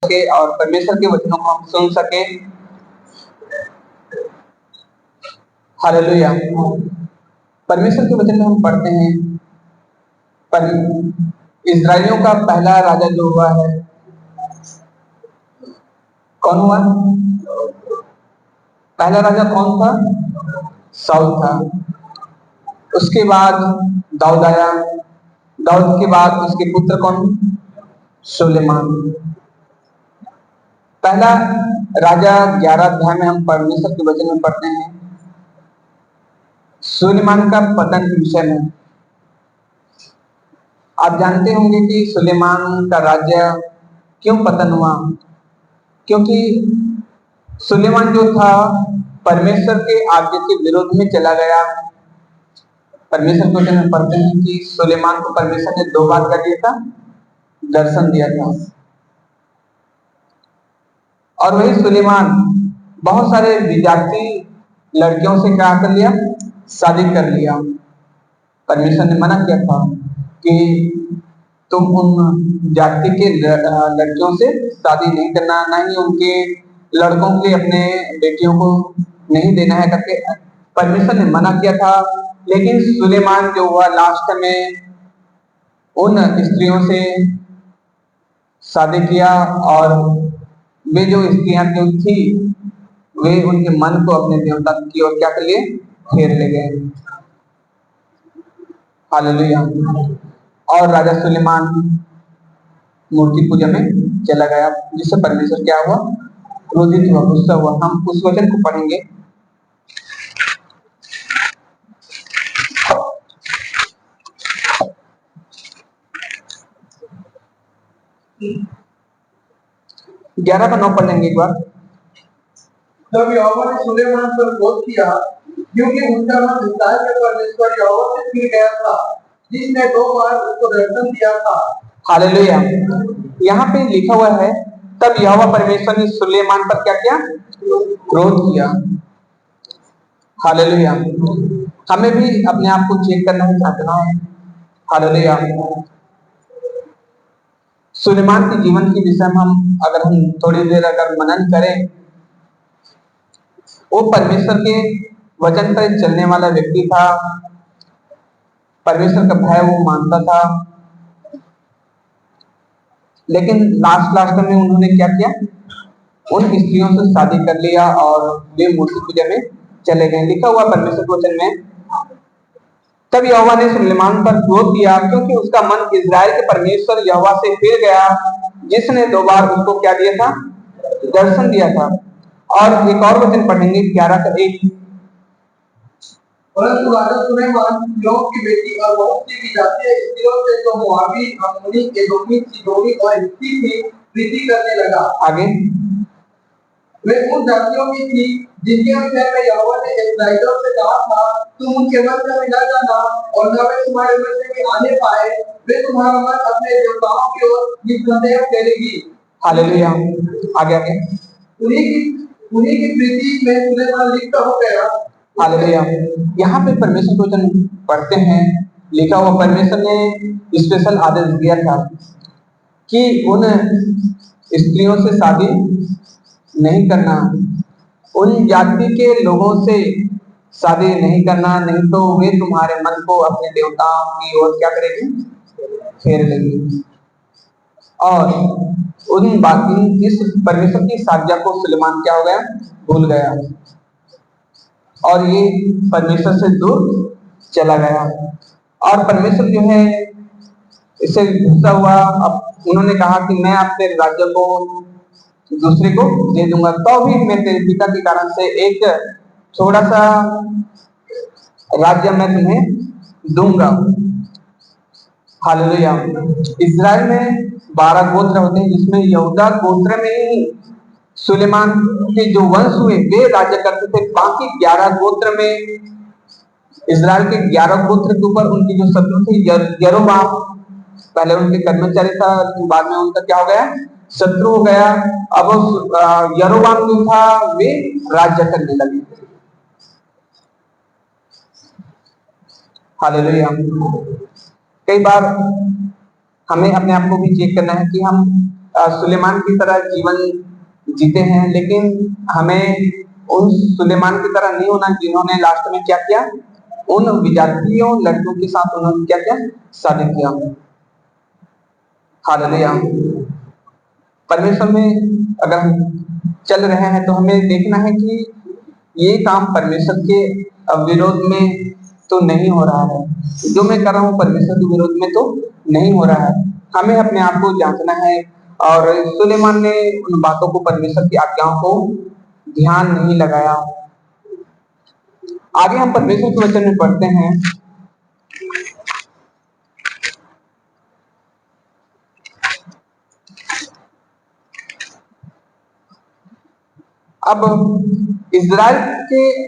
सके और परमेश्वर के वचनों को हम सुन सके। हालेलुया। परमेश्वर के वचन में हम पढ़ते हैं, पर इजरायलियों का पहला राजा जो हुआ है, कौन हुआ? पहला राजा कौन था? साउल था। उसके बाद दाऊद आया। दाऊद के बाद उसके पुत्र कौन? सुलेमान। पहला राजा 11 अध्याय में हम परमेश्वर के वचन में पढ़ते हैं सुलेमान का पतन के विषय में। आप जानते होंगे कि सुलेमान का राज्य क्यों पतन हुआ? क्योंकि सुलेमान जो था परमेश्वर के आज्ञा के विरोध में चला गया। परमेश्वर के वचन में पढ़ते हैं कि सुलेमान को परमेश्वर ने 2 बार कर दिया था, दर्शन दिया था। और वही सुलेमान बहुत सारे विद्यार्थी लड़कियों से क्या कर लिया? शादी कर लिया। परमेश्वर ने मना किया था कि तुम उन जाति के लड़कियों से शादी नहीं करना, ना ही उनके लड़कों के अपने बेटियों को नहीं देना है करके परमेश्वर ने मना किया था। लेकिन सुलेमान जो हुआ लास्ट में उन स्त्रियों से शादी किया और वे जो स्त्रियां जो थी वे उनके मन को अपने देवता की ओर क्या कर लिए? फेर ले गए। हालेलुया। और राजा सुलेमान मूर्ति पूजा में चला गया, जिससे परमेश्वर क्या हुआ? क्रोधित हुआ, गुस्सा हुआ। हम उस वचन को पढ़ेंगे। ग्यारह का 9 पढ़ लेंगे एक बार। तब यहोवा ने सुलेमान पर क्रोध किया, क्योंकि उनका मन इस्राएल के परमेश्वर यहोवा से फिर गया था, जिसने 2 बार उसको दर्शन दिया था। हालेलुया। यहाँ पे लिखा हुआ है, तब यहोवा परमेश्वर ने सुलेमान पर क्या किया? क्रोध किया। हालेलुया। हमें भी अपने आप को चेक करना है, जांचना है। हालेलुया। सुलेमान के जीवन के विषय में हम थोड़ी देर अगर मनन करें, वो परमेश्वर के वचन पर चलने वाला व्यक्ति था। परमेश्वर का भय वो मानता था। लेकिन लास्ट में उन्होंने क्या किया? उन स्त्रियों से शादी कर लिया और वे मूर्ति पूजा में चले गए। लिखा हुआ परमेश्वर के वचन में, तब यहोवा ने सुलेमान पर क्रोध किया, क्योंकि उसका मन इजराइल के परमेश्वर यहोवा से फिर गया, जिसने 2 बार उसको क्या दिया था? दर्शन दिया था। और एक और वचन पढ़ेंगे 11 का 1। परंतु राजा सुलेमान लोग की बेटी और बहुत सी विजातीय स्त्रियों से जो मोआबी, अम्मोनी, एदोमी, सीदोनी और हित्ती थी, प्रीति करने लगा। आगे वे उन जातियों की थी जिनके विषय में यहोवा ने इस्राएलियों से कहा था, तुम उनके मध्य में न जाना और न वे तुम्हारे मध्य में आने पाए। वे तुम्हारा मन अपने देवताओं की ओर निस्संदेह फेरेगी। हालेलुया। आगे उन्हीं की प्रीति में सुलेमान लिप्त हो गया। हालेलुया। यहाँ पे परमेश्वर को वचन पढ़ते हैं, लिखा हुआ परमेश्वर ने स्पेशल आदेश दिया था कि उन स्त्रियों से शादी नहीं करना, उन जाति के लोगों से शादी नहीं करना, नहीं तो वे तुम्हारे मन को अपने देवताओं की ओर क्या करेगी? फेर लेगी। और उन बाकी इस परमेश्वर की साज्ञा को सुलेमान क्या हो गया? भूल गया और ये परमेश्वर से दूर चला गया। और परमेश्वर जो है इससे गुस्सा हुआ। अब उन्होंने कहा कि मैं अपने राज्य को दूसरे को दे दूंगा, तो भी मैं तेरे पिता के कारण से एक थोड़ा सा राज्य मैं तुम्हें दूंगा। हालेलुया। इजराइल में 12 गोत्र होते हैं, जिसमें यहूदा गोत्र में ही सुलेमान के जो वंश हुए वे राज्य करते थे। बाकी 11 गोत्र में, इजराइल के 11 गोत्र के ऊपर उनकी जो शत्रु थी यरोबाम, पहले उनके कर्मचारी था, लेकिन बाद में उनका क्या हो गया? शत्रु हो गया। अब यरोबाम जो था वे राज्य करने लगे। हालेलुया। कई बार हमें अपने आप को भी चेक करना है कि हम सुलेमान की तरह जीवन जीते हैं, लेकिन हमें उन सुलेमान की तरह नहीं होना जिन्होंने लास्ट में क्या किया, उन विजातियों लड़कियों के साथ उन्होंने क्या किया, शादी किया। हालेलुया। परमेश्वर में अगर हम चल रहे हैं तो हमें देखना है कि ये काम परमेश्वर के विरोध में तो नहीं हो रहा है, जो मैं कर रहा हूँ परमेश्वर के विरोध में तो नहीं हो रहा है। हमें अपने आप को जांचना है। और सुलेमान ने उन बातों को, परमेश्वर की आज्ञाओं को ध्यान नहीं लगाया। आगे हम परमेश्वर के वचन में पढ़ते हैं। अब इज़राइल के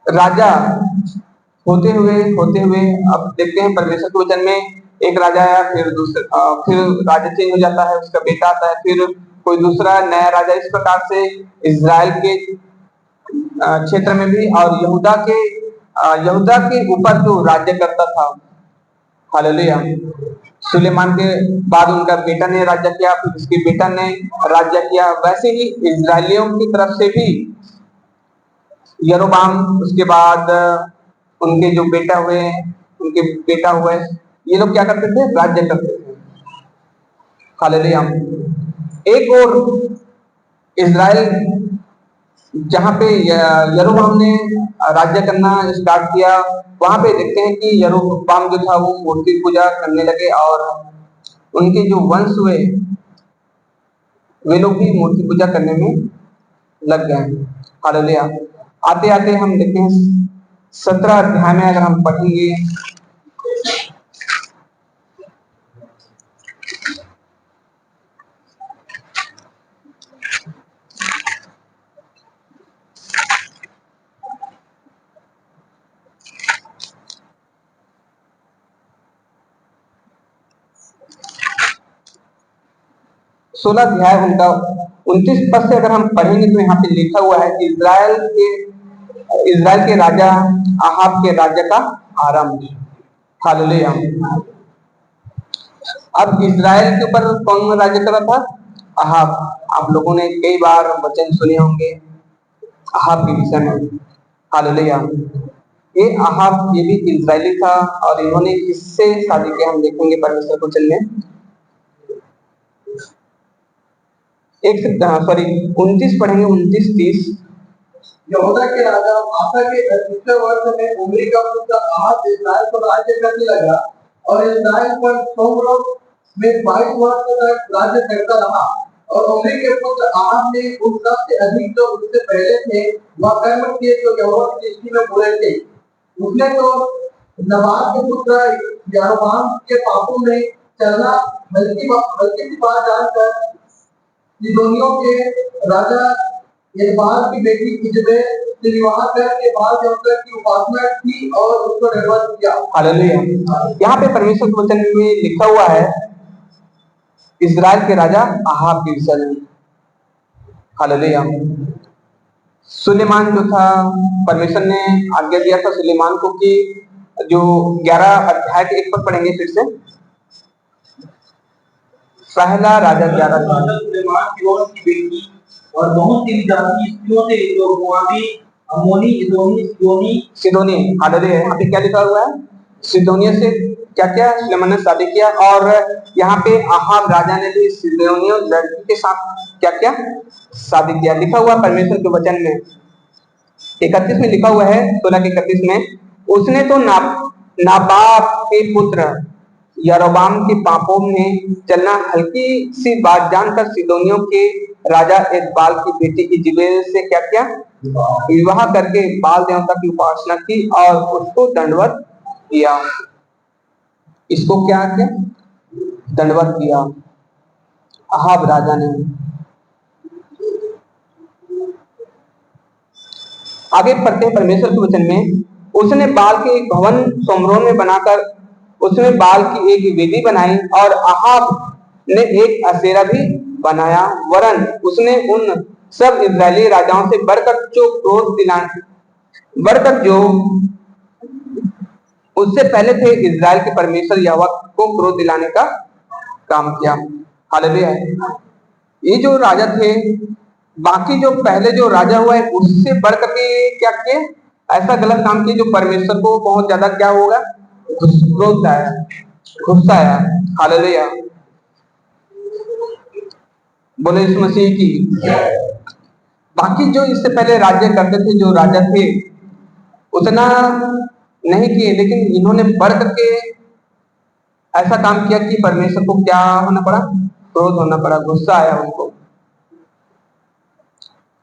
राजा होते हुए अब देखते हैं परमेश्वर के वचन में, एक राजा आया, फिर राजा चेंज हो जाता है, उसका बेटा आता है, फिर कोई दूसरा नया राजा। इस प्रकार से इज़राइल के क्षेत्र में भी और यहूदा के ऊपर जो राज्य करता था, हालेलुया, सुलेमान के बाद उनका बेटा ने राज्य किया, फिर उसके बेटा ने राज्य किया। वैसे ही इजरायलियों की तरफ से भी यरोबाम, उसके बाद उनके जो बेटा हुए, ये लोग क्या करते थे, राज्य करते थे। हालेलुया। एक और इजराइल जहां पे यरोबाम ने राज्य करना स्टार्ट किया, वहां पे देखते हैं कि यरोबाम जो था वो मूर्ति पूजा करने लगे, और उनके जो वंश हुए वे लोग भी मूर्ति पूजा करने में लग गए। हालेलुया। आते आते हम देखते हैं 17 अध्याय में अगर हम पढ़ेंगे, सोलह अध्याय उनका 29 पद से अगर हम पढ़ेंगे तो यहाँ पे लिखा हुआ है कि इज़राइल के राजा आहाब के राज्य का आरंभ। हालेलुया। अब इज़राइल के ऊपर कौन राज्य कर रहा था? आहाब। आप लोगों ने कई बार वचन सुने होंगे आहाब के विषय में। हालेलुया। ये आहाब, ये भी इज़राइली था, और इन्होंने किससे शादी किया हम देखेंगे परमेश्वर को वचन में। 29 पढ़ेंगे, 29-30। यहूदा के राजा आसा के 38वें वर्ष में उम्री का पुत्र आहाज इस्राएल पर राज्य करने लगा, और इस्राएल पर 100 में 22 वर्ष तक राज्य करता रहा। और उम्री के पुत्र आहाज ने उन सबसे अधिक जो उससे पहले थे वह कर्म किए जो यहोवा की दृष्टि में बुरे थे। उसने तो नबात के पुत्र यरोबाम के पापों में चलना बल्कि की बात जानकर सीदोनियों के राजा यरबाल की बेटी इजबेल से विवाह करके बाल देवता की उपासना की और उसको निर्वत किया। हालेलुया। यहाँ पे परमेश्वर के वचन में लिखा हुआ है इज़राइल के राजा आहाब के विषय में। हालेलुया। सुलेमान जो था, परमेश्वर ने आज्ञा दिया था सुलेमान को कि जो 11 अध्याय के 1 पद पढ़ेंगे फिर से। पहला राजा 11 सुलेमान की बेटी और बहुत सी जाति स्त्रियों से जो मोआबी, अम्मोनी, सिदोनी। हालेलुया। यहाँ पे क्या लिखा हुआ है? सिदोनियों से क्या क्या सुलेमान ने शादी किया। और यहाँ पे आहाब राजा ने भी सिदोनियों लड़की के साथ क्या क्या शादी किया। लिखा हुआ परमेश्वर के वचन में 31 में लिखा हुआ है, 16 के 31 में, उसने तो नाबाब के पुत्र यरोबाम के पापों में चलना हल्की सी बात जानकर सिदोनियों के राजा एतबाल की बेटी इजबेल से क्या किया, विवाह करके बाल देवता की उपासना की और उसको दंडवत किया। इसको क्या किया? दंडवत किया आहाब राजा ने। आगे पढ़ते हैं परमेश्वर के वचन में, उसने बाल के एक भवन सोमरोन में बनाकर उसमें बाल की एक वेदी बनाई, और आहाब ने एक असेरा भी बनाया। वरन उसने उन सब इजरायली राजाओं से बढ़कर जो उससे पहले थे इजराइल के परमेश्वर यहोवा को क्रोध दिलाने का काम किया। हालेलुया। ये जो राजा थे, बाकी जो पहले जो राजा हुआ है उससे बढ़ करके क्या किए, ऐसा गलत काम किए जो परमेश्वर को बहुत ज्यादा क्या होगा, क्रोध आया, गुस्सा आया। हालेलुया, बोले इस मसीह की। बाकी जो इससे पहले राज्य करते थे, जो राजा थे, उतना नहीं किए, लेकिन इन्होंने बढ़ करके ऐसा काम किया कि परमेश्वर को क्या होना पड़ा, क्रोध होना पड़ा, गुस्सा आया उनको।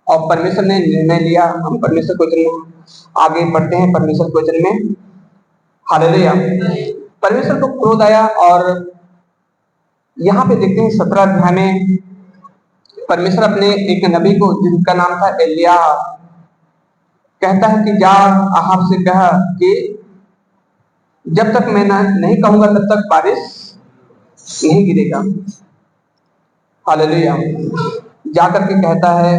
और परमेश्वर ने निर्णय लिया। हम परमेश्वर के वचन में आगे बढ़ते हैं, परमेश्वर के वचन में। हालेलुया। परमेश्वर को क्रोध आया और यहाँ पे देखते हैं 17 अध्याय में परमेश्वर अपने एक नबी को, जिसका नाम था एलिया, कहता है कि जा अहाब से कहा कि जब तक मैं नहीं कहूंगा तब तक बारिश नहीं गिरेगा। हालेलुया। जाकर के कहता है,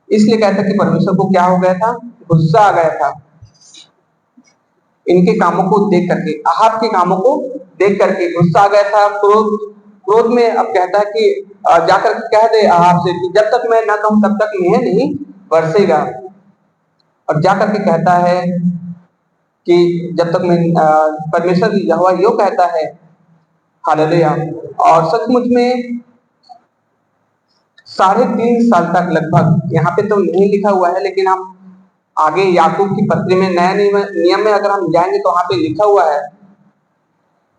इसलिए कहता है कि परमेश्वर को क्या हो गया था, गुस्सा आ गया था इनके कामों को देख करके, अहाब के कामों को देख करके गुस्सा आ गया था। क्रोध में अब कहता है कि जाकर के कह दे अहाब से कि जब तक मैं ना कहूं तब तक मेह नहीं बरसेगा। और जाकर के कहता है कि जब तक मैं परमेश्वर यहोवा यो कहता है। हालेलुया। और सचमुच में 3.5 साल तक लगभग, यहाँ पे तो नहीं लिखा हुआ है, लेकिन हम आगे याकूब की पत्री में नए नियम में अगर हम जाएंगे तो वहां पे लिखा हुआ है,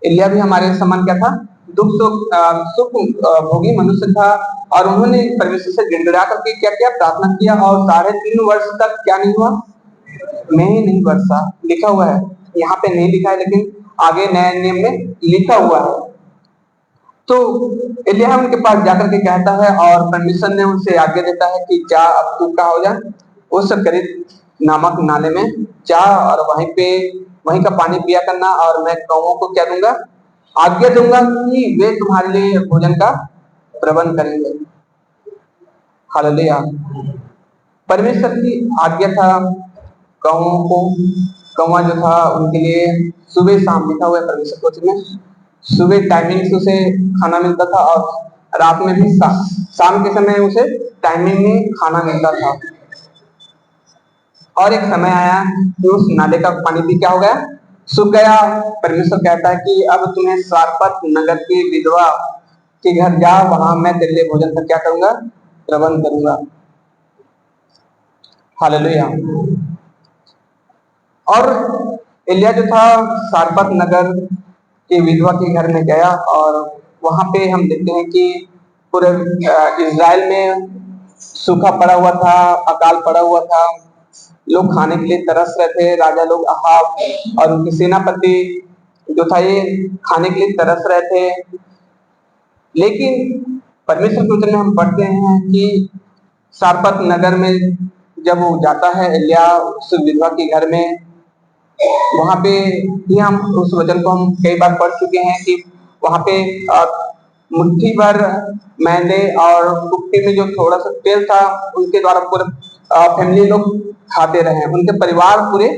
एलिया भी हमारे समान क्या था, दुख सुख भोगी मनुष्य था। और उन्होंने परमेश्वर से गिड़गिड़ा करके क्या किया, प्रार्थना किया, और 3.5 वर्ष तक क्या नहीं हुआ, मैं ही नहीं बरसा। लिखा हुआ है, यहाँ पे नहीं लिखा है, लेकिन आगे नए नियम में लिखा हुआ है। तो एलिया उनके पास जाकर के कहता है और परमेश्वर ने उनसे आज्ञा देता है कि जा अब तू क्या हो जा, उस करीत नामक नाले में जा और वहीं का पानी पिया करना, और मैं कौवों को क्या दूंगा, आज्ञा दूंगा कि वे तुम्हारे लिए भोजन का प्रबंध करेंगे। हालेलुया। परमेश्वर की आज्ञा था कौवों को, कौवा जो था उनके लिए सुबह शाम लिखा हुआ है परमेश्वर के वचन में, सुबह टाइमिंग से उसे खाना मिलता था और रात में भी शाम के समय उसे टाइमिंग में खाना मिलता था। और एक समय आया कि उस नाले का पानी भी क्या हो गया, सूख गया। परमेश्वर कहता है कि अब तुम्हें सारपत नगर की विधवा के घर जा, वहां मैं तेरे लिए भोजन का क्या करूंगा, प्रबंध करूंगा। हालेलुया। और एलिया जो था सारपत नगर की विधवा के घर में गया, और वहां पे हम देखते हैं कि पूरे इज़राइल में सूखा पड़ा हुआ था, अकाल पड़ा हुआ था, लोग खाने के लिए तरस रहे थे। राजा लोग अहाब और उनके सेनापति जो था ये खाने के लिए तरस रहे थे। लेकिन परमेश्वर के वचन में हम पढ़ते हैं कि सारपत नगर में जब वो जाता है एलिया उस विधवा के घर में, वहां पे भी हम उस वचन को हम कई बार पढ़ चुके हैं कि वहां पे मुट्ठी भर मैदे और कुप्पी में जो थोड़ा सा तेल था, उनके द्वारा पूरे फैमिली लोग खाते रहे, उनके परिवार पूरे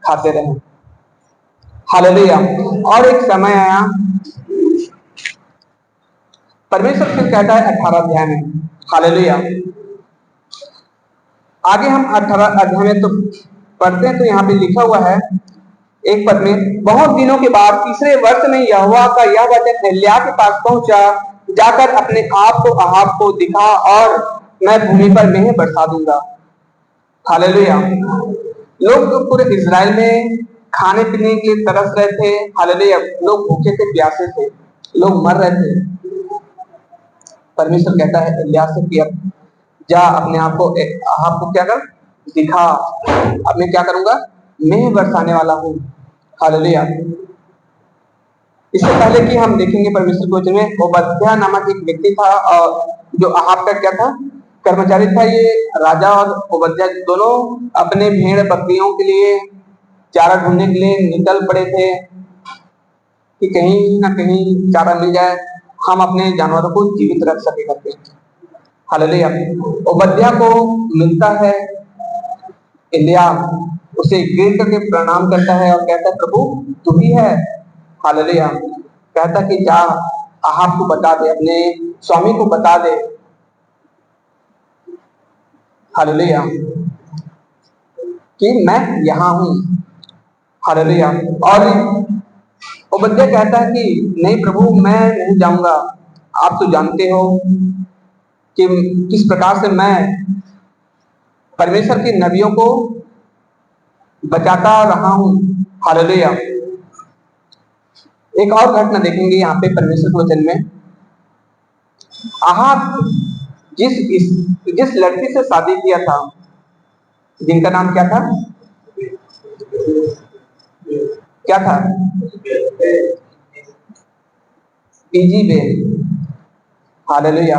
खाते रहे। हालेलुया। और एक समय आया, परमेश्वर फिर कहता है 18 अध्याय में, हालेलुया। आगे हम 18 अध्याय में तो पढ़ते हैं, तो यहाँ पे लिखा हुआ है एक पद में, बहुत दिनों के बाद तीसरे वर्ष में यहोवा का यह वचन एलिया के पास पहुंचा, जाकर अपने आप को अहाब को दिखा और मैं भूमि पर मेंह बरसा दूंगा। हालेलुया। लोग तो पूरे इज़राइल में खाने पीने के लिए तरस रहे थे। हालेलुया। लोग भूखे थे, प्यासे थे, लोग मर रहे थे। परमेश्वर कहता है एलिया से कि अब जा अपने आप को अहाब को क्या कर, दिखा, अब मैं क्या करूंगा, मेंह बरसाने वाला हूं। हालेलुया। इससे पहले कि हम देखेंगे परमेश्वर के वचन में, ओबद्याह नामक एक व्यक्ति था और जो अहाब का क्या था, कर्मचारी था। ये राजा और ओबद्याह दोनों अपने भेड़ बकरियों के लिए चारा ढूंढने के लिए निकल पड़े थे कि कहीं ना कहीं चारा मिल जाए, हम अपने जानवरों को जीवित रख सके करके। हालेलुया। ओबद्याह को मिलता है एलिया, उसे गिर करके प्रणाम करता है और कहता है प्रभु तू ही है। हालेलुया। कहता कि जा अहाब को बता दे, अपने स्वामी को बता दे। हालेलुया, कि मैं यहाँ हूं। हालेलुया। और ओबद्याह कहता है कि नहीं प्रभु, मैं नहीं जाऊंगा। आप तो जानते हो कि किस प्रकार से मैं परमेश्वर की नबियों को बचाता रहा हूं। हालेलुया। एक और घटना देखेंगे यहाँ पे परमेश्वर के वचन में। अहाब जिस लड़की से शादी किया था, जिनका नाम क्या था, क्या था, इजेबेल। हालेलुया।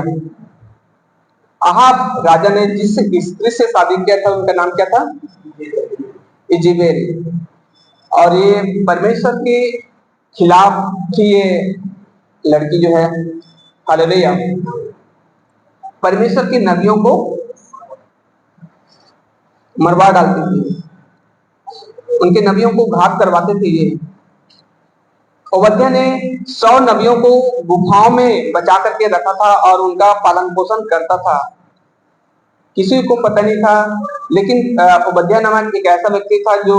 अहाब राजा ने जिस स्त्री से शादी किया था, उनका नाम क्या था, इजेबेल। और ये परमेश्वर के खिलाफ थी ये लड़की जो है। हालेलुया। परमेश्वर की नबियों को मरवा डालती थी, उनके नबियों को घात करवाते थे ये। ओबद्याह ने 100 नबियों को गुफाओं में बचा करके रखा था और उनका पालन पोषण करता था। किसी को पता नहीं था, लेकिन ओबद्याह नामक एक ऐसा व्यक्ति था जो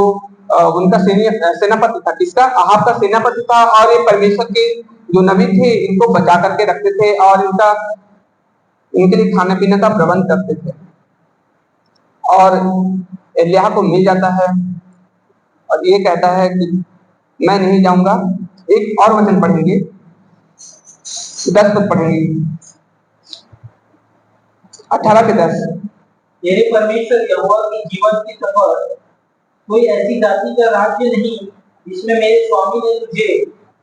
उनका सेनापति था। किसका? अहाब का सेनापति था। और ये परमेश्वर के जो नबी थे, इनको बचा करके रखते थे और इनके लिए खाने पीने का प्रबंध करते थे। और एलिय्याह को मिल जाता है और ये कहता है कि मैं नहीं जाऊंगा। एक और वचन पढ़ेंगे, 10 तक पढ़ेंगे, 18 के 10। तेरे परमेश्वर यहोवा की जीवन की शपथ, कोई ऐसी जाति का राज्य नहीं जिसमें मेरे स्वामी ने तुझे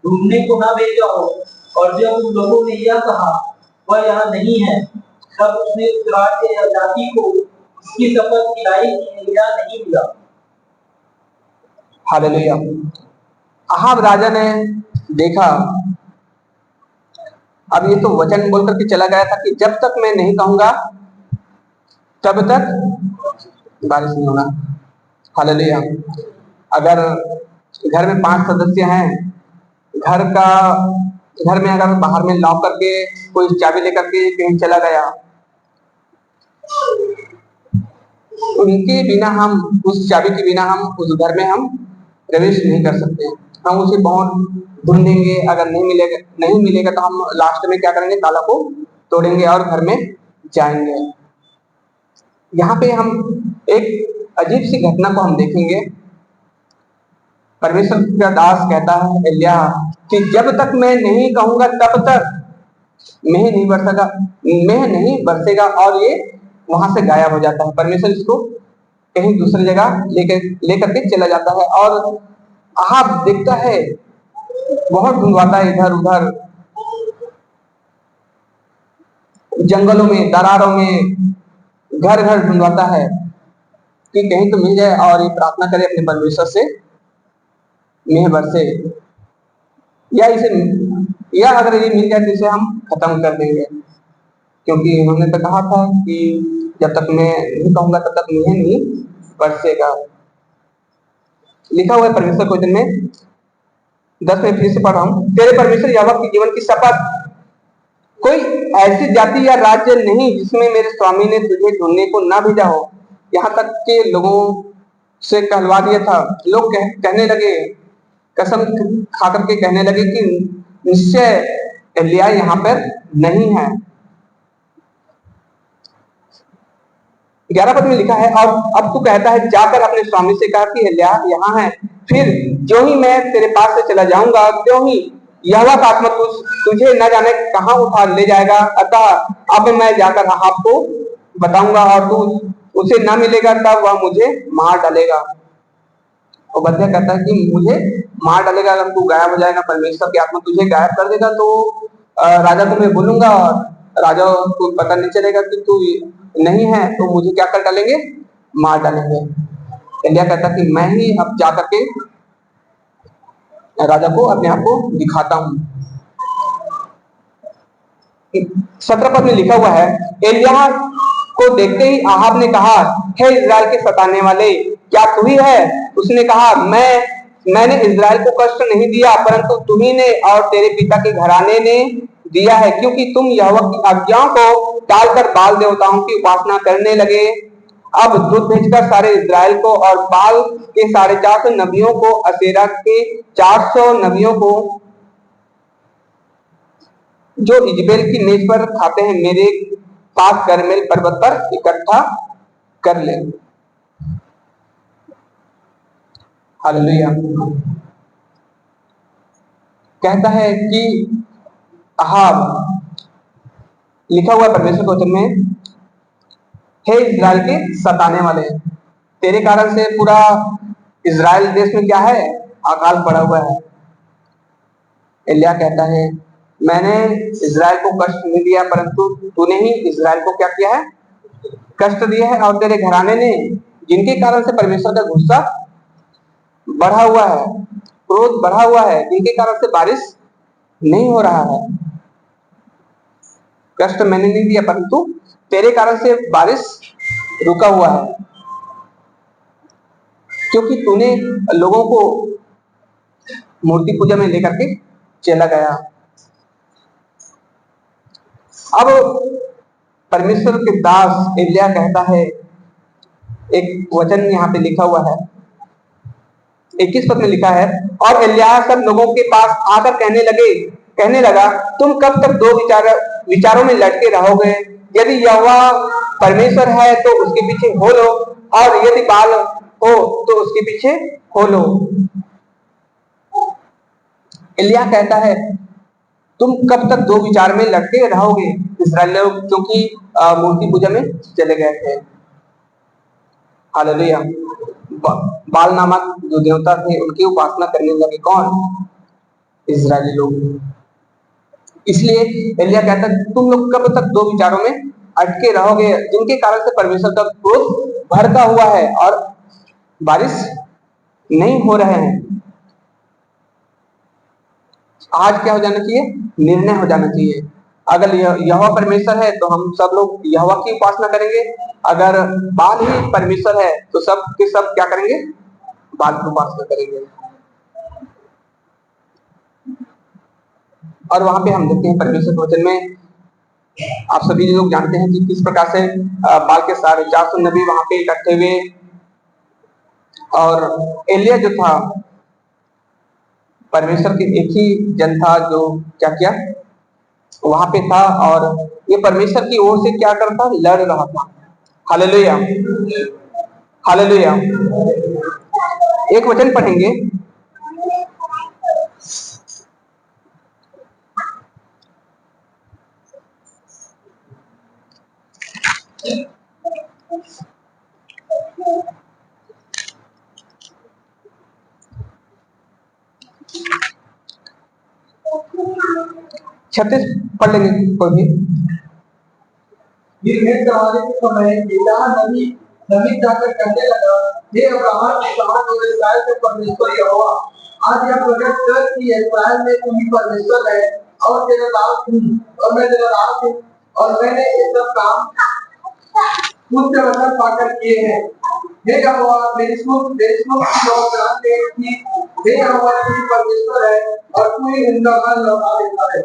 ढूंढने को ना भेजा हो। और जब उन लोगों ने यह कहा वह यहाँ नहीं है, तब उसने उस राज्य या जाति को उसकी शपथ खिलाई कि एलिय्याह नहीं मिला। हालेलुया। अहाब राजा ने देखा, अब ये तो वचन बोल करके चला गया था कि जब तक मैं नहीं कहूंगा तब तक बारिश नहीं होगा। हालेलुया। अगर घर में 5 सदस्य हैं, घर में अगर बाहर में लॉक करके कोई चाबी लेकर के कहीं चला गया, उनके बिना हम, उस चाबी के बिना हम उस घर में हम प्रवेश नहीं कर सकते। हम उसे बहुत ढूंढेंगे, अगर नहीं मिलेगा तो हम लास्ट में क्या करेंगे, ताला को तोड़ेंगे और घर में जाएंगे। यहाँ पे हम एक अजीब सी घटना को हम देखेंगे। परमेश्वर का दास कहता है एलिय्याह कि जब तक मैं नहीं कहूंगा तब तक मेह नहीं बरसेगा। और ये वहां से गायब हो जाता है। परमेश्वर इसको कहीं दूसरी जगह लेकर के चला जाता है। और अहाब देखता है, बहुत ढूंढवाता है, इधर उधर जंगलों में, दरारों में, घर घर ढूंढवाता है कि कहीं तो मिल जाए। और ये प्रार्थना करे अपने परमेश्वर से मेह बरसे, या अगर ये मिल जाए तो इसे हम खत्म कर देंगे। क्योंकि हमने तो कहा था कि जब तक मैं नहीं कहूंगा तब तक मेह नहीं बरसेगा। लिखा हुआ है परमेश्वर के वचन में, 10 में फिर से पढ़ रहा हूं। तेरे परमेश्वर यहोवा की जीवन की शपथ, कोई ऐसी जाति या राज्य नहीं जिसमें मेरे स्वामी ने तुझे ढूंढने को ना भेजा हो। यहाँ तक के लोगों से कहलवा दिया था। लोग कहने लगे, कसम खा करके कहने लगे कि निश्चय एलिय्याह यहाँ पर नहीं है। 11 पद में लिखा है, और अब तू कहता है जाकर अपने स्वामी से कहा कि एलिय्याह यहाँ है। फिर जो ही मैं तेरे पास से चला जाऊंगा, त्यों ही यहोवा का आत्मा तुझे न जाने कहां उठा ले जाएगा। अतः अब मैं जाकर अहाब को बताऊंगा और तू उसे न मिलेगा, तब वह मुझे मार डालेगा। ओबद्याह कहता है कि मुझे मार डालेगा अगर तू गायब हो जाएगा, परमेश्वर की आत्मा तुझे गायब कर देगा तो राजा को मैं बोलूंगा और राजा को पता नहीं चलेगा कि तू नहीं है, तो मुझे क्या कर डालेंगे, मार डालेंगे। एलिय्याह कहता कि मैं ही अब जाकर के राजा को अपने आप को दिखाता हूं। 17 पद में लिखा हुआ है, एलिय्याह को देखते ही अहाब ने कहा, हे इस्राएल के सताने वाले, क्या तू ही है? उसने कहा, मैंने इस्राएल को कष्ट नहीं दिया, परंतु तुम्ही ने और तेरे पिता के घराने ने दिया है, क्योंकि तुम यहोवा की आज्ञाओं को टालकर बाल देवताओं की उपासना करने लगे। अब दूत भेजकर सारे इस्राएल को और बाल के 450 नबियों को, असेरा के 400 नबियों को जो इजबेल की मेज पर खाते हैं, मेरे पास करमेल पर्वत पर इकट्ठा कर ले। हालेलुया। कहता है कि अहाब, लिखा हुआ परमेश्वर के वचन में, हे इजराइल के सताने वाले, तेरे कारण से पूरा इजराइल देश में क्या है, अकाल पड़ा हुआ है। एलिया कहता है, मैंने इजराइल को कष्ट नहीं दिया, परंतु तूने ही इजराइल को क्या किया है, कष्ट दिया है। और तेरे घराने ने, जिनके कारण से परमेश्वर का गुस्सा बढ़ा हुआ है, क्रोध बढ़ा हुआ है, जिनके कारण से बारिश नहीं हो रहा है। कष्ट मैंने नहीं दिया, परंतु तेरे कारण से बारिश रुका हुआ है, क्योंकि तूने लोगों को मूर्ति पूजा में लेकर के चला गया। अब परमेश्वर के दास एलिया कहता है, एक वचन यहाँ पे लिखा हुआ है, 21 पद में लिखा है, और एलिया सब लोगों के पास आकर कहने लगा, तुम कब तक दो विचारों में लटके रहोगे? यदि यहोवा परमेश्वर है तो उसके पीछे हो लो, और यदि बाल हो तो उसके पीछे हो लो। एलिया कहता है, तुम कब तक दो विचार में लटके रहोगे? इस्राएल लोग क्योंकि मूर्ति पूजा में चले गए थे। हालेलुया। बाल नामक जो देवता थे उनकी उपासना करने लगे। कौन? इस्राएली लोग। इसलिए एलिया कहता है, तुम लोग कब तक दो विचारों में अटके रहोगे, जिनके कारण से परमेश्वर का क्रोध भड़का हुआ है और बारिश नहीं हो रहे हैं। आज क्या हो जाना चाहिए? निर्णय हो जाना चाहिए। अगर यहोवा परमेश्वर है तो हम सब लोग यहोवा की उपासना करेंगे, अगर बाल ही परमेश्वर है तो सब के सब क्या करेंगे? बाल की उपासना करेंगे। और वहां पे हम देखते हैं परमेश्वर के वचन में, आप सभी लोग जानते हैं कि किस प्रकार से बाल के 450 नबी वहां पे इकट्ठे हुए, और एलिया जो था परमेश्वर के एक ही जन था जो क्या किया, वहां पे था, और ये परमेश्वर की ओर से क्या करता, लड़ रहा था। Hallelujah, hallelujah. एक वचन पढ़ेंगे, छत्तीस पढ़ लेंगे कोई भी। फिर भेंट चढ़ाने के समय एलिय्याह नबी जाकर कहने लगा, हे अब्राहम, इसहाक और इस्राएल के परमेश्वर यहोवा, आज यह प्रकट कर कि इस्राएल में तू ही परमेश्वर है, और तेरा दास हूँ, और मैं तेरा दास हूँ, और मैंने ये सब काम तुझसे वचन पाकर किए हैं। हे यहोवा, मेरी सुन की लोग जानते हैं कि हे यहोवा तू ही परमेश्वर है, और तू ही उनका मन लौटा देता है।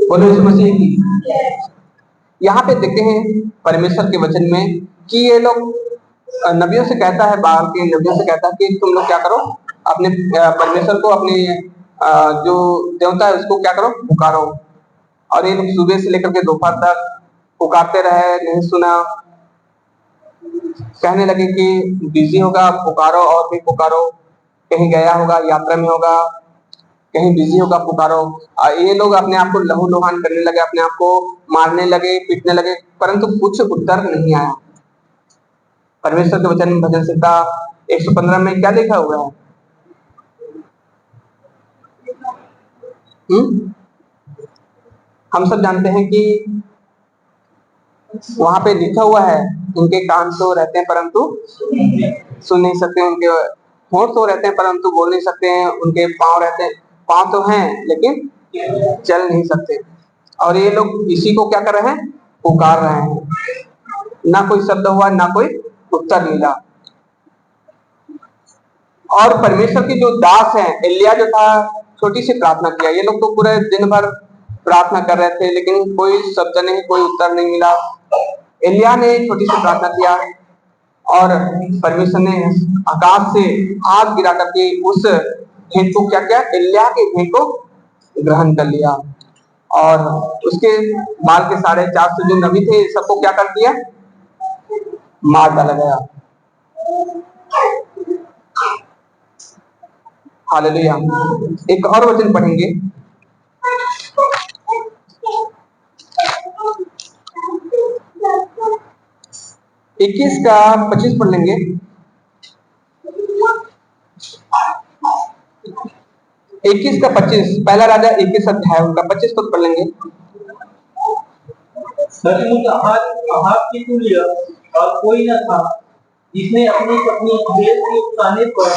बोलो यीशु मसीह की। यहाँ पे देखते हैं परमेश्वर के वचन में कि ये लोग नबियों से कहता है, बाल के नबियों से कहता है कि तुम लोग क्या करो, अपने परमेश्वर को, अपने जो देवता है उसको क्या करो, पुकारो। और ये लोग सुबह से लेकर के दोपहर तक पुकारते रहे, नहीं सुना। कहने लगे कि बिजी होगा, पुकारो और भी पुकारो, कहीं गया होगा, यात्रा में होगा, कहीं बिजी होगा, पुकारो। ये लोग अपने आप को लहूलुहान करने लगे, अपने आप को मारने लगे, पीटने लगे, परंतु कुछ उत्तर नहीं आया। परमेश्वर के वचन में भजन संहिता 115 में क्या लिखा हुआ है? हम सब जानते हैं कि वहां पे लिखा हुआ है, उनके कान तो रहते हैं परंतु सुन नहीं सकते, उनके होंठ तो रहते हैं परंतु बोल नहीं सकते हैं, उनके पांव रहते हैं, पांव तो हैं लेकिन चल नहीं सकते। और ये लोग इसी को क्या कर रहे हैं? पुकार रहे हैं। ना कोई शब्द हुआ, ना कोई उत्तर मिला। और परमेश्वर के जो दास हैं, एलिया जो था, छोटी सी प्रार्थना किया। ये लोग तो पूरे दिन भर प्रार्थना कर रहे थे, लेकिन कोई शब्द नहीं, कोई उत्तर नहीं मिला। एलिया ने छोटी सी प्रार्थना किया और परमेश्वर ने आकाश से आग गिरा करके उस भेंट को क्या किया, एलिया के भेंट को ग्रहण कर लिया और उसके बाल के 450 जो नबी थे सबको क्या कर दिया, मार डाला गया। हालेलुया। एक और वचन पढ़ेंगे, इक्कीस का 25 पढ़ लेंगे। 21 का 25, पहला राजा 21 अध्याय उनका 25 पद पढ़ लेंगे। सचमुच अहाब की तुल्य और कोई न था, जिसने अपनी पत्नी इज़ेबेल के उकसाने पर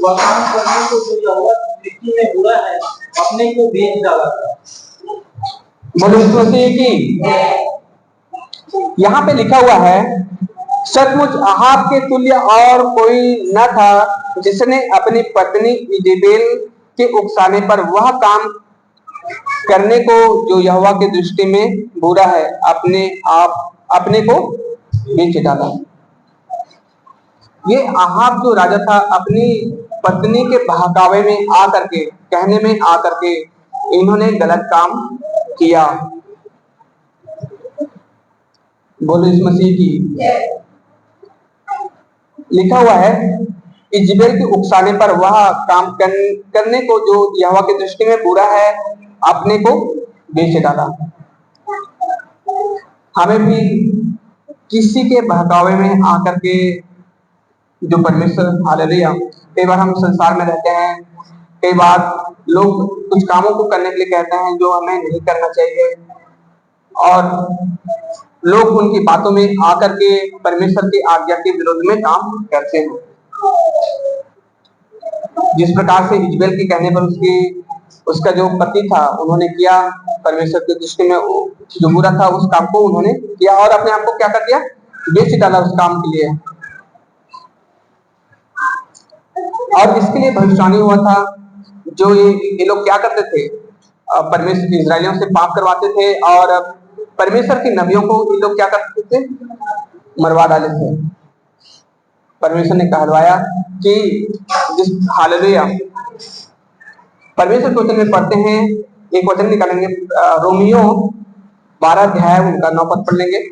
वह काम करने को जो यहोवा की दृष्टि में बुरा है अपने को बेच डाला था। बोलो कि यहाँ पे लिखा हुआ है, सचमुच अहाब के तुल्य और कोई न था, जिसने अपनी पत्नी इज़ेबेल के उकसाने पर वह काम करने को जो यहोवा की दृष्टि में बुरा है अपने को बेच डाला। ये अहाब जो राजा था, अपनी पत्नी के बहकावे में आकर के, कहने में आकर के इन्होंने गलत काम किया। बोलो इस मसीह की। लिखा हुआ है, इज़ेबेल के उकसाने पर वह काम करने को जो यहोवा की दृष्टि में बुरा है अपने को बेच डाला। हमें भी किसी के बहकावे में आकर के जो परमेश्वर, हालेलुया, कई बार हम संसार में रहते हैं, कई बार लोग कुछ कामों को करने के लिए कहते हैं जो हमें नहीं करना चाहिए और लोग उनकी बातों में आकर के परमेश्वर की आज्ञा के विरोध में काम करते हैं। जिस प्रकार से इज़ेबेल के कहने पर उसका जो पति था उन्होंने किया, परमेश्वर की दृष्टि में जो बुरा था उस काम को उन्होंने किया और अपने आप को क्या कर दिया, बेच डाला उस काम के लिए। और इसके लिए भविष्यवाणी हुआ था, जो ये लोग क्या करते थे, परमेश्वर इजरायलियों से पाप करवाते थे और परमेश्वर के नबियों को ये लोग क्या करते थे, मरवा डाले थे। परमेश्वर ने कहलवाया कि जिस, हालेलुया, परमेश्वर के वचन में पढ़ते हैं, एक वचन निकालेंगे, रोमियो 12 अध्याय उनका 9 पद पढ़ लेंगे।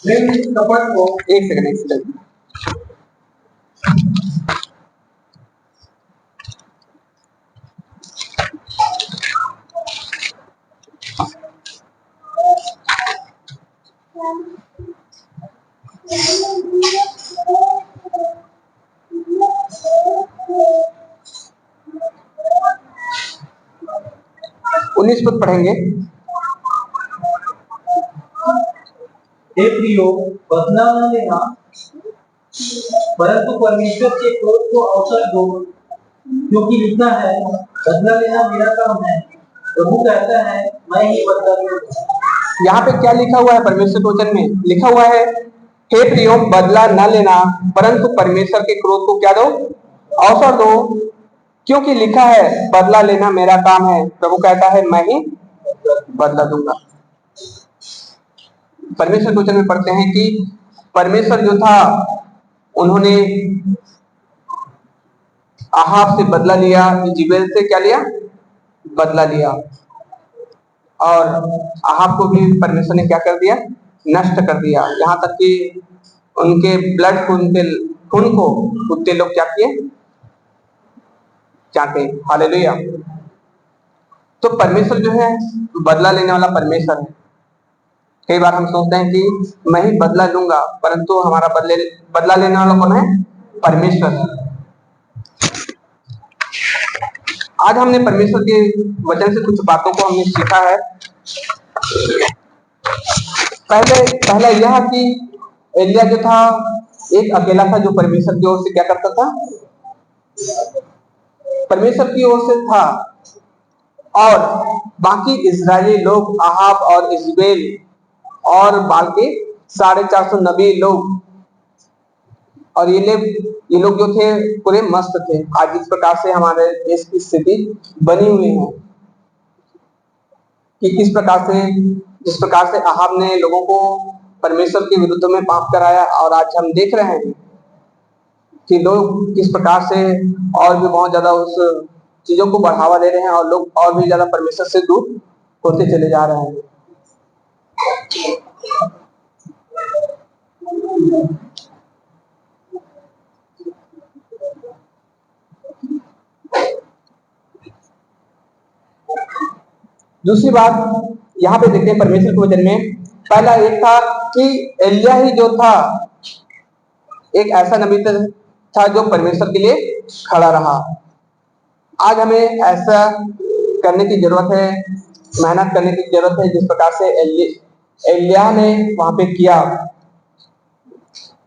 एक सेकंड। 19 पद पढ़ेंगे। हे प्रियो, बदला न लेना, परंतु परमेश्वर के क्रोध को अवसर दो, क्योंकि लिखा है, बदला लेना मेरा काम है, प्रभु कहता है, मैं ही बदला लूंगा। यहाँ पे क्या लिखा हुआ है, परमेश्वर के वचन में लिखा हुआ है, हे प्रियो, बदला न लेना, परंतु परमेश्वर के क्रोध को क्या दो, अवसर दो, क्योंकि लिखा है, बदला लेना मेरा काम है, प्रभु कहता है, मैं ही बदला दूंगा। परमेश्वर के वचन में पढ़ते हैं कि परमेश्वर जो था उन्होंने अहाब से बदला लिया, इज़ेबेल से क्या लिया, बदला लिया और अहाब को भी परमेश्वर ने क्या कर दिया, नष्ट कर दिया। यहाँ तक कि उनके ब्लड को, उनके खून को कुत्ते लोग क्या किए, चाटे। हालेलुया। तो परमेश्वर जो है बदला लेने वाला परमेश्वर है। कई बार हम सोचते हैं कि मैं ही बदला लूंगा, परंतु हमारा बदला लेने वाला कौन है, परमेश्वर। आज हमने परमेश्वर के वचन से कुछ बातों को हमने सीखा है। पहला यह कि एलिया जो था एक अकेला था, जो परमेश्वर की ओर से क्या करता था, परमेश्वर की ओर से था, और बाकी इजरायली लोग अहाब और इज़ेबेल और बाल के 450 नबी लोग, और ये ये लोग जो थे पूरे मस्त थे। आज जिस प्रकार से हमारे देश की स्थिति बनी हुई है कि किस प्रकार से, जिस प्रकार से अहाब ने लोगों को परमेश्वर के विरुद्ध में पाप कराया, और आज हम देख रहे हैं कि लोग किस प्रकार से और भी बहुत ज्यादा उस चीजों को बढ़ावा दे रहे हैं और लोग और भी ज्यादा परमेश्वर से दूर होते चले जा रहे हैं। दूसरी बात यहाँ पे देखते हैं परमेश्वर के वचन में, पहला एक था कि एलिया ही जो था एक ऐसा नबी था जो परमेश्वर के लिए खड़ा रहा। आज हमें ऐसा करने की जरूरत है, मेहनत करने की जरूरत है जिस प्रकार से एलिया ने वहां पे किया।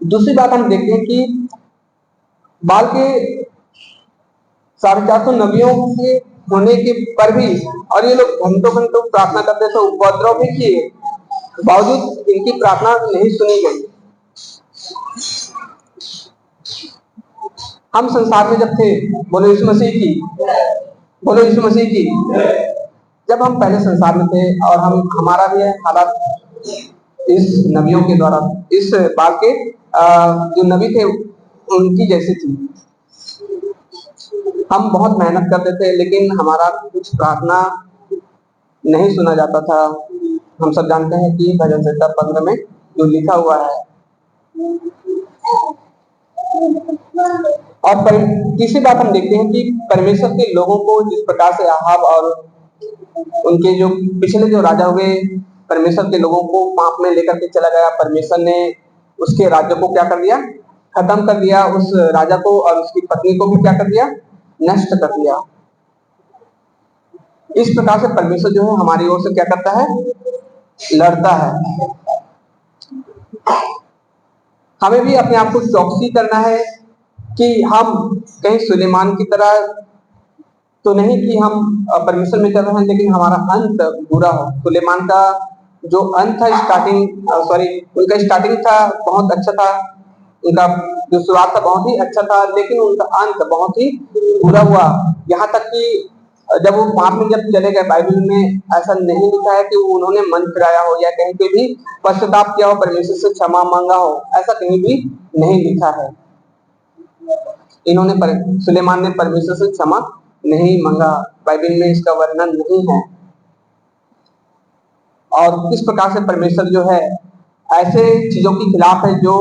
दूसरी बात हम देखते हैं कि बाल के 450 नबियों के होने के पर भी, और ये लोग घंटों घंटों प्रार्थना करते थे, उपद्रव भी किए, बावजूद इनकी प्रार्थना नहीं सुनी गई। हम संसार में जब थे, बोलो यीशु मसीह की, बोलो यीशु मसीह की, जब हम पहले संसार में थे और हमारा भी हालात इस नबियों के द्वारा, इस बाल के जो नबी थे उनकी जैसी थी। हम बहुत मेहनत करते थे लेकिन हमारा कुछ प्रार्थना नहीं सुना जाता था। हम सब जानते हैं कि भजन संहिता 15 में जो लिखा हुआ है। और तीसरी बात हम देखते हैं कि परमेश्वर के लोगों को जिस प्रकार से अहाब और उनके जो पिछले जो राजा हुए, परमेश्वर के लोगों को पाप में लेकर के चला गया। परमेश्वर ने उसके राज्य को क्या कर दिया, खत्म कर दिया। उस राजा को और उसकी पत्नी को भी क्या कर दिया, नष्ट कर दिया। इस प्रकार से परमेश्वर जो है हमारी ओर से क्या करता है, लड़ता है। हमें भी अपने आप को चौकसी करना है कि हम कहीं सुलेमान की तरह तो नहीं कि हम परमेश्वर में चल रहे हैं लेकिन हमारा अंत बुरा हो। सुलेमान का जो अंत था, उनका स्टार्टिंग था बहुत अच्छा था, उनका जो शुरुआत था बहुत ही अच्छा था, लेकिन उनका अंत बहुत ही बुरा हुआ। यहाँ तक कि जब वो पाप में जब चले गए, बाइबल में ऐसा नहीं लिखा है कि उन्होंने मन फिराया हो या कहीं पे भी पश्चाताप किया हो, परमेश्वर से क्षमा मांगा हो, ऐसा कहीं भी नहीं लिखा है। सुलेमान ने परमेश्वर से क्षमा नहीं मांगा, बाइबल में इसका वर्णन नहीं है। और किस प्रकार से परमेश्वर जो है ऐसे चीजों के खिलाफ है जो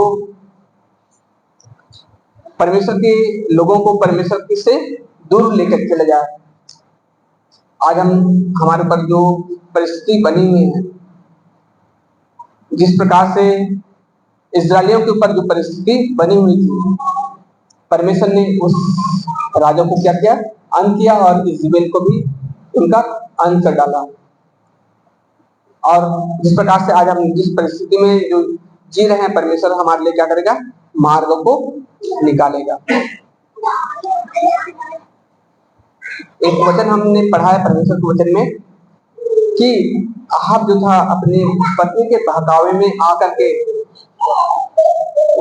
परमेश्वर के लोगों को परमेश्वर से दूर लेकर चले जाए। आज हमारे ऊपर जो परिस्थिति बनी हुई है, जिस प्रकार से इस्राएलियों के ऊपर जो परिस्थिति बनी हुई थी, परमेश्वर ने उस राजा को क्या किया, अंत किया, और इज़राइल को भी उनका अंत कर डाला। और जिस प्रकार से आज हम जिस परिस्थिति में जो जी रहे हैं, परमेश्वर हमारे लिए क्या करेगा, मार्गों को निकालेगा। एक वचन हमने पढ़ा है परमेश्वर के वचन में कि अहाब जो था अपनी पत्नी के बहकावे में आकर के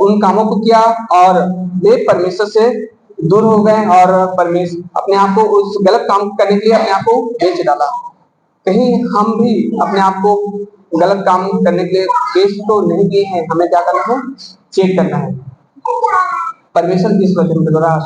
उन कामों को किया और वे परमेश्वर से दूर हो गए और परमेश्वर अपने आप को उस गलत काम करने के लिए अपने आप को बेच डाला। कहीं हम भी अपने आप को गलत काम करने के लिए बेच तो नहीं दिए हैं, हमें क्या करना है, चेक करना है। परमेश्वर इस वचन के द्वारा